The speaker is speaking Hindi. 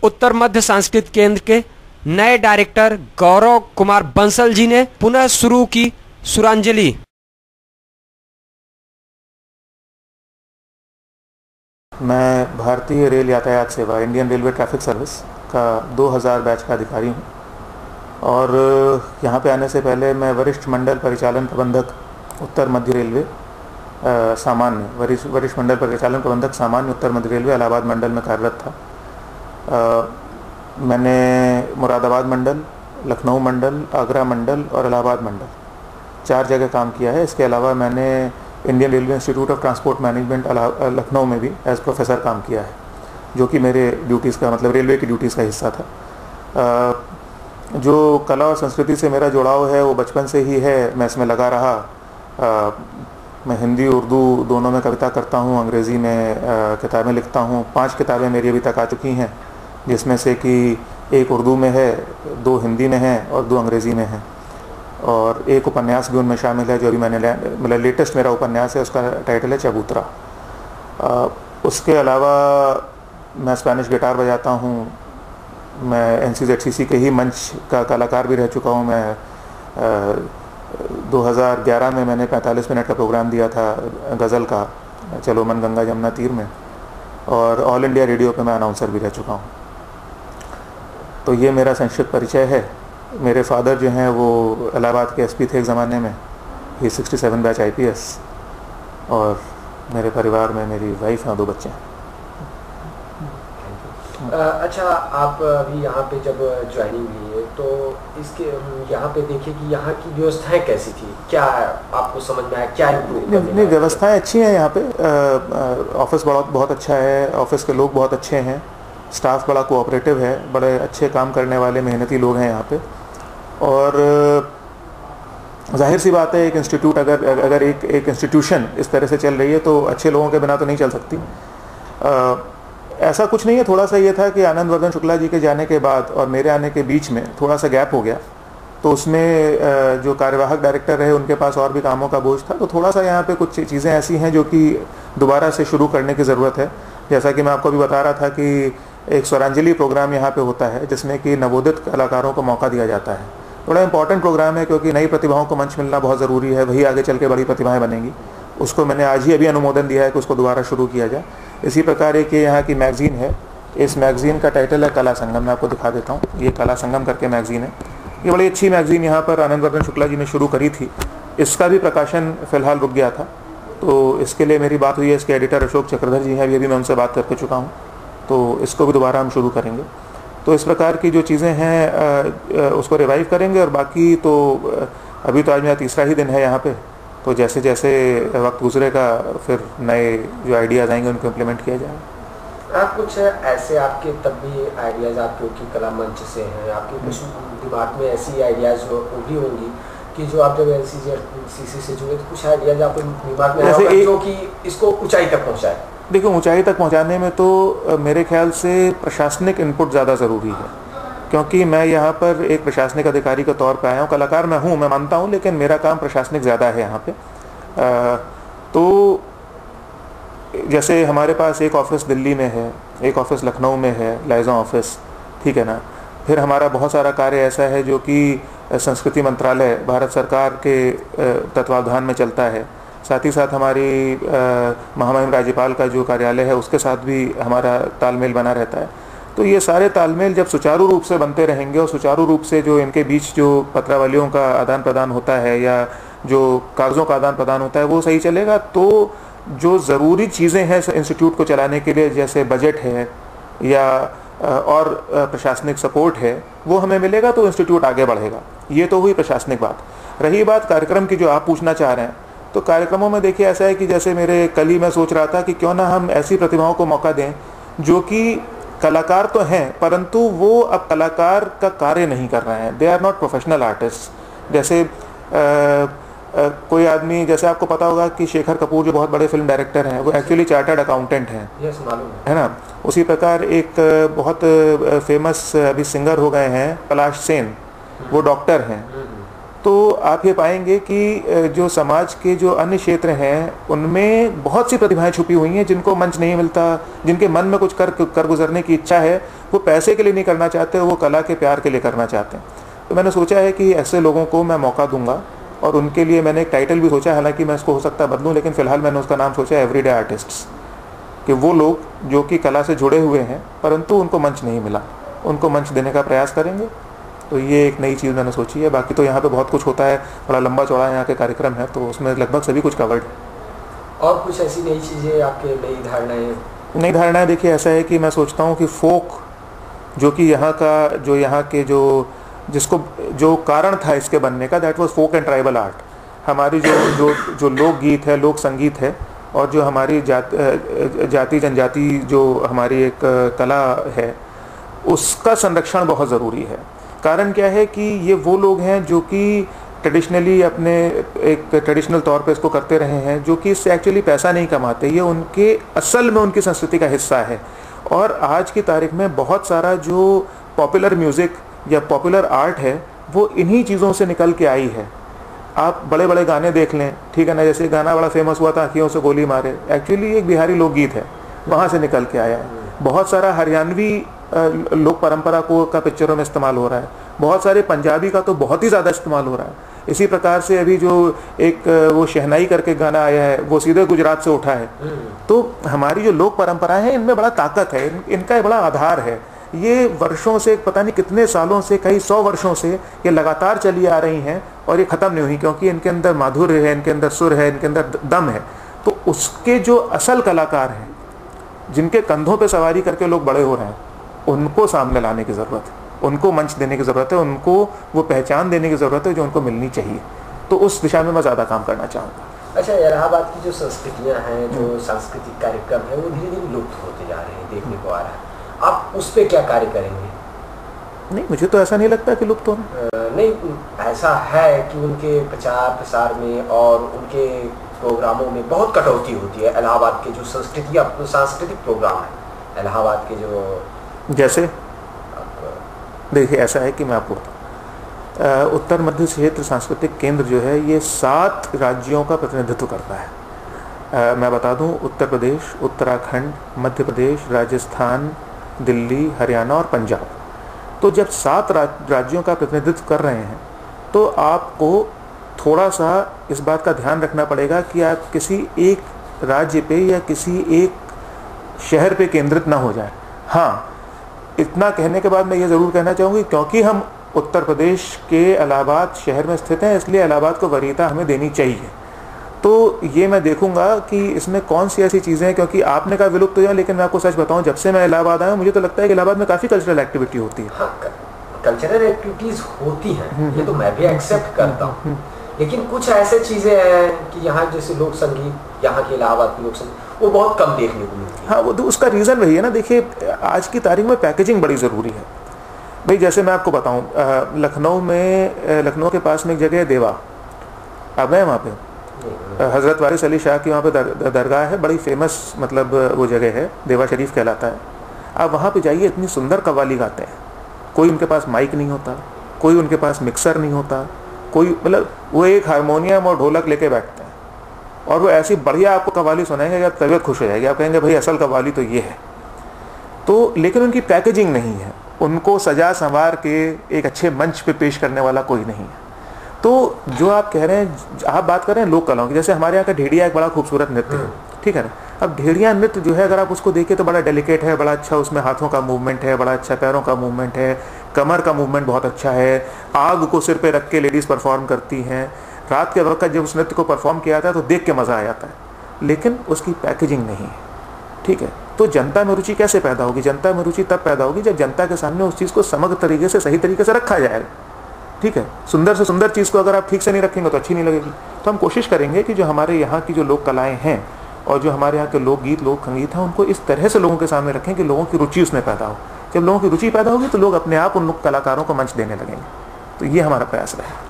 उत्तर मध्य सांस्कृतिक केंद्र के नए डायरेक्टर गौरव कुमार बंसल जी ने पुनः शुरू की सुरांजलि। मैं भारतीय रेल यातायात सेवा इंडियन रेलवे ट्रैफिक सर्विस का 2000 बैच का अधिकारी हूँ और यहाँ पे आने से पहले मैं वरिष्ठ मंडल परिचालन प्रबंधक उत्तर मध्य रेलवे सामान्य वरिष्ठ मंडल परिचालन प्रबंधक सामान्य उत्तर मध्य रेलवे इलाहाबाद मंडल में कार्यरत था। मैंने मुरादाबाद मंडल, लखनऊ मंडल, आगरा मंडल और इलाहाबाद मंडल 4 जगह काम किया है। इसके अलावा मैंने Indian railway institute of transport management Lucknow में भी एज प्रोफेसर काम किया है, जो कि मेरे ड्यूटीज़ का मतलब रेलवे की ड्यूटीज़ का हिस्सा था। जो कला और संस्कृति से मेरा जुड़ाव है वो बचपन से ही है, मैं इसमें लगा रहा। मैं हिंदी उर्दू दोनों में कविता करता हूँ, अंग्रेज़ी में किताबें लिखता हूँ। 5 किताबें मेरी अभी तक आ चुकी हैं, जिसमें से कि एक उर्दू में है, 2 हिंदी में हैं और 2 अंग्रेज़ी में हैं, और एक उपन्यास भी उनमें शामिल है जो अभी मैंने मतलब लेटेस्ट मेरा उपन्यास है, उसका टाइटल है चबूतरा। उसके अलावा मैं स्पेनिश गिटार बजाता हूँ। मैं NCZCC के ही मंच का कलाकार भी रह चुका हूँ। मैं 2011 में मैंने 45 मिनट का प्रोग्राम दिया था गज़ल का, चलो मन गंगा जमुना तीर में, और ऑल इंडिया रेडियो पे मैं अनाउंसर भी रह चुका हूँ। तो ये मेरा संक्षिप्त परिचय है। मेरे फादर जो हैं वो इलाहाबाद के SP थे एक ज़माने में, ही 67 बैच IPS, और मेरे परिवार में मेरी वाइफ हैं और 2 बच्चे हैं। अच्छा, आप अभी यहाँ पे जब ज्वाइनिंग ली है तो इसके यहाँ पे देखिए कि यहाँ की व्यवस्थाएं कैसी थी, क्या आपको समझ में आया, क्या नहीं, व्यवस्थाएं अच्छी हैं यहाँ पे। ऑफिस बहुत अच्छा है, ऑफिस के लोग बहुत अच्छे हैं, स्टाफ बड़ा कोऑपरेटिव है, बड़े अच्छे काम करने वाले मेहनती लोग हैं यहाँ पे। और जाहिर सी बात है, एक इंस्टीट्यूट अगर एक इंस्टीट्यूशन इस तरह से चल रही है तो अच्छे लोगों के बिना तो नहीं चल सकती। ऐसा कुछ नहीं है, थोड़ा सा ये था कि आनंद वर्धन शुक्ला जी के जाने के बाद और मेरे आने के बीच में थोड़ा सा गैप हो गया, तो उसमें जो कार्यवाहक डायरेक्टर रहे उनके पास और भी कामों का बोझ था, तो थोड़ा सा यहाँ पे कुछ चीज़ें ऐसी हैं जो कि दोबारा से शुरू करने की ज़रूरत है। जैसा कि मैं आपको अभी बता रहा था कि एक स्वरांजलि प्रोग्राम यहाँ पे होता है जिसमें कि नवोदित कलाकारों को मौका दिया जाता है। बड़ा इंपॉर्टेंट प्रोग्राम है क्योंकि नई प्रतिभाओं को मंच मिलना बहुत ज़रूरी है, वही आगे चल के बड़ी प्रतिभाएँ बनेंगी। उसको मैंने आज ही अभी अनुमोदन दिया है कि उसको दोबारा शुरू किया जाए। इसी प्रकार एक यहाँ की मैगज़ीन है, इस मैगज़ीन का टाइटल है कला संगम। मैं आपको दिखा देता हूँ, ये कला संगम करके मैगज़ीन है। ये बड़ी अच्छी मैगज़ीन यहाँ पर आनंद वर्धन शुक्ला जी ने शुरू करी थी। इसका भी प्रकाशन फ़िलहाल रुक गया था, तो इसके लिए मेरी बात हुई है, इसके एडिटर अशोक चक्रधर जी हैं, अभी मैं उनसे बात करके चुका हूँ, तो इसको भी दोबारा हम शुरू करेंगे। तो इस प्रकार की जो चीज़ें हैं उसको रिवाइव करेंगे। और बाकी तो अभी तो आज मेरा 3रा ही दिन है यहाँ पे, तो जैसे जैसे वक्त गुजरेगा फिर नए जो आइडियाज़ आएंगे उनको इम्प्लीमेंट किया जाएगा। आप कुछ ऐसे आपके तब भी आइडियाज़ आप क्योंकि कला मंच से हैं, आपके कुछ दिमाग में ऐसी आइडियाज़ भी होंगी कि जो आप जब NCZCC से जुड़े तो कुछ आइडियाज़ आपके दिमाग में आए जो कि इसको ऊंचाई तक पहुँचाए? देखो, ऊंचाई तक पहुँचाने में तो मेरे ख्याल से प्रशासनिक इनपुट ज़्यादा ज़रूरी है, क्योंकि मैं यहाँ पर एक प्रशासनिक अधिकारी के तौर पे आया हूँ। कलाकार मैं हूँ, मैं मानता हूँ, लेकिन मेरा काम प्रशासनिक ज़्यादा है यहाँ पे। तो जैसे हमारे पास एक ऑफ़िस दिल्ली में है, एक ऑफ़िस लखनऊ में है, लाइजॉन ऑफिस, ठीक है ना। फिर हमारा बहुत सारा कार्य ऐसा है जो कि संस्कृति मंत्रालय भारत सरकार के तत्वावधान में चलता है। साथ ही साथ हमारी महामहिम राज्यपाल का जो कार्यालय है उसके साथ भी हमारा तालमेल बना रहता है। तो ये सारे तालमेल जब सुचारू रूप से बनते रहेंगे और सुचारू रूप से जो इनके बीच जो पत्रावलियों का आदान प्रदान होता है या जो कागज़ों का आदान प्रदान होता है वो सही चलेगा, तो जो ज़रूरी चीज़ें हैं इंस्टीट्यूट को चलाने के लिए, जैसे बजट है या और प्रशासनिक सपोर्ट है, वो हमें मिलेगा तो इंस्टीट्यूट आगे बढ़ेगा। ये तो हुई प्रशासनिक बात। रही बात कार्यक्रम की जो आप पूछना चाह रहे हैं, तो कार्यक्रमों में देखिए ऐसा है कि जैसे मेरे कल ही मैं सोच रहा था कि क्यों ना हम ऐसी प्रतिभाओं को मौका दें जो कि कलाकार तो हैं परंतु वो अब कलाकार का कार्य नहीं कर रहे हैं, they are not professional artist. जैसे कोई आदमी, जैसे आपको पता होगा कि शेखर कपूर जो बहुत बड़े फिल्म डायरेक्टर हैं वो एक्चुअली चार्टर्ड अकाउंटेंट हैं, है ना। उसी प्रकार एक बहुत फेमस अभी सिंगर हो गए हैं पलाश सेन, वो डॉक्टर हैं। तो तो आप ये पाएंगे कि जो समाज के जो अन्य क्षेत्र हैं उनमें बहुत सी प्रतिभाएं छुपी हुई हैं जिनको मंच नहीं मिलता, जिनके मन में कुछ कर गुजरने की इच्छा है, वो पैसे के लिए नहीं करना चाहते, वो कला के प्यार के लिए करना चाहते हैं। तो मैंने सोचा है कि ऐसे लोगों को मैं मौका दूंगा और उनके लिए मैंने एक टाइटल भी सोचा, हालांकि मैं इसको हो सकता है बदलूं, लेकिन फ़िलहाल मैंने उसका नाम सोचा एवरीडे आर्टिस्ट्स, कि वो लोग जो कि कला से जुड़े हुए हैं परंतु उनको मंच नहीं मिला, उनको मंच देने का प्रयास करेंगे। तो ये एक नई चीज़ मैंने सोची है। बाकी तो यहाँ पे बहुत कुछ होता है, बड़ा लंबा चौड़ा यहाँ के कार्यक्रम है, तो उसमें लगभग सभी कुछ कवर्ड है। और कुछ ऐसी नई चीज़ें आपके नई धारणाएँ? नई धारणाएँ देखिए ऐसा है कि मैं सोचता हूँ कि फोक जो कि यहाँ का जो यहाँ के जिसको जो कारण था इसके बनने का, that was folk and tribal art. हमारी जो लोकगीत है, लोक संगीत है, और जो हमारी जाति जनजाति जो हमारी एक कला है, उसका संरक्षण बहुत ज़रूरी है। कारण क्या है कि ये वो लोग हैं जो कि ट्रेडिशनली अपने एक ट्रेडिशनल तौर पे इसको करते रहे हैं, जो कि इससे एक्चुअली पैसा नहीं कमाते, ये उनके असल में उनकी संस्कृति का हिस्सा है। और आज की तारीख में बहुत सारा जो पॉपुलर म्यूज़िक या पॉपुलर आर्ट है वो इन्हीं चीज़ों से निकल के आई है। आप बड़े बड़े गाने देख लें, ठीक है ना, जैसे गाना बड़ा फेमस हुआ था आँखियों से गोली मारे, एक्चुअली एक बिहारी लोकगीत है, वहाँ से निकल के आया है। बहुत सारा हरियाणवी लोक परंपरा का पिक्चरों में इस्तेमाल हो रहा है, बहुत सारे पंजाबी का तो बहुत ही ज़्यादा इस्तेमाल हो रहा है। इसी प्रकार से अभी जो एक वो शहनाई करके गाना आया है वो सीधे गुजरात से उठा है। तो हमारी जो लोक परंपरा है इनमें बड़ा ताकत है, इनका बड़ा आधार है। ये वर्षों से, पता नहीं कितने सालों से, कई 100 वर्षों से ये लगातार चली आ रही हैं और ये ख़त्म नहीं हुई, क्योंकि इनके अंदर माधुर्य है, इनके अंदर सुर है, इनके अंदर दम है। तो उसके जो असल कलाकार हैं, जिनके कंधों पे सवारी करके लोग बड़े हो रहे हैं, उनको सामने लाने की ज़रूरत है, उनको मंच देने की ज़रूरत है, उनको वो पहचान देने की ज़रूरत है जो उनको मिलनी चाहिए। तो उस दिशा में मैं ज़्यादा काम करना चाहूँगा। अच्छा, इलाहाबाद की जो संस्कृतियाँ हैं, जो सांस्कृतिक कार्यक्रम है, वो धीरे धीरे लुप्त होते जा रहे हैं, देखने को आ रहा है। आप उस पर क्या कार्य करेंगे? नहीं, मुझे तो ऐसा नहीं लगता कि लुप्त होना। नहीं, ऐसा है कि उनके प्रचार प्रसार में और उनके प्रोग्रामों में बहुत कटौती होती है। इलाहाबाद के जो सांस्कृतिक प्रोग्राम है इलाहाबाद के, जो जैसे देखिए ऐसा है कि मैं आपको बताऊँ, उत्तर मध्य क्षेत्र सांस्कृतिक केंद्र जो है ये 7 राज्यों का प्रतिनिधित्व करता है। मैं बता दूं, उत्तर प्रदेश, उत्तराखंड, मध्य प्रदेश, राजस्थान, दिल्ली, हरियाणा और पंजाब। तो जब 7 राज्यों का प्रतिनिधित्व कर रहे हैं तो आपको थोड़ा सा इस बात का ध्यान रखना पड़ेगा कि आप किसी एक राज्य पे या किसी एक शहर पे केंद्रित ना हो जाए। हाँ, इतना कहने के बाद मैं ये ज़रूर कहना चाहूँगी, क्योंकि हम उत्तर प्रदेश के इलाहाबाद शहर में स्थित हैं, इसलिए इलाहाबाद को वरीयता हमें देनी चाहिए। तो ये मैं देखूंगा कि इसमें कौन सी ऐसी चीज़ें हैं, क्योंकि आपने कहा विलुप्त हो जाए, लेकिन मैं आपको सच बताऊं, जब से मैं इलाहाबाद आया हूँ मुझे तो लगता है कि इलाहाबाद में काफ़ी कल्चरल एक्टिविटी होती है। हाँ, कल्चरल एक्टिविटीज़ होती हैं, ये तो मैं भी एक्सेप्ट करता हूँ, लेकिन कुछ ऐसे चीज़ें हैं कि यहाँ जैसे लोक संगीत, यहाँ के इलाहाबाद की लोक संगीत वो बहुत कम देखने को मिलती है। हाँ, वो उसका रीज़न वही है ना। देखिए, आज की तारीख में पैकेजिंग बड़ी ज़रूरी है भाई। जैसे मैं आपको बताऊँ, लखनऊ के पास में एक जगह है देवा, आप गए वहाँ पे? हज़रत वारिस अली शाह की वहाँ पे दरगाह है, बड़ी फेमस मतलब वो जगह है, देवा शरीफ कहलाता है। आप वहाँ पे जाइए, इतनी सुंदर कव्वाली गाते हैं। कोई उनके पास माइक नहीं होता, कोई उनके पास मिक्सर नहीं होता, कोई मतलब वो एक हारमोनियम और ढोलक लेके बैठते हैं और वो ऐसी बढ़िया आपको कव्वाली सुनाएंगे, आप तबीयत खुश हो जाएगी, आप कहेंगे भाई असल कव्वाली तो ये है। तो लेकिन उनकी पैकेजिंग नहीं है, उनको सजा संवार के एक अच्छे मंच पे पेश करने वाला कोई नहीं है। तो जो आप कह रहे हैं, आप बात कर रहे हैं लोक कलाओं की, जैसे हमारे यहाँ का ढेड़िया एक बड़ा खूबसूरत नृत्य है, ठीक है ना। अब ढेड़िया नृत्य जो है, अगर आप उसको देखें तो बड़ा डेलिकेट है, बड़ा अच्छा उसमें हाथों का मूवमेंट है, बड़ा अच्छा पैरों का मूवमेंट है, कमर का मूवमेंट बहुत अच्छा है, आग को सिर पे रख के लेडीज़ परफॉर्म करती हैं। रात के वक्त जब उस नृत्य को परफॉर्म किया जाता है तो देख के मज़ा आ जाता है, लेकिन उसकी पैकेजिंग नहीं है, ठीक है। तो जनता में रुचि कैसे पैदा होगी? जनता में रुचि तब पैदा होगी जब जनता के सामने उस चीज़ को समग्र तरीके से, सही तरीके से रखा जाएगा, ठीक है। सुंदर से सुंदर चीज़ को अगर आप ठीक से नहीं रखेंगे तो अच्छी नहीं लगेगी। तो हम कोशिश करेंगे कि जो हमारे यहाँ की जो लोक कलाएँ हैं और जो हमारे यहाँ के लोकगीत, लोक संगीत हैं, उनको इस तरह से लोगों के सामने रखें कि लोगों की रुचि उसमें पैदा हो। जब लोगों की रुचि पैदा होगी तो लोग अपने आप उन लोग कलाकारों को मंच देने लगेंगे। तो ये हमारा प्रयास रहेगा।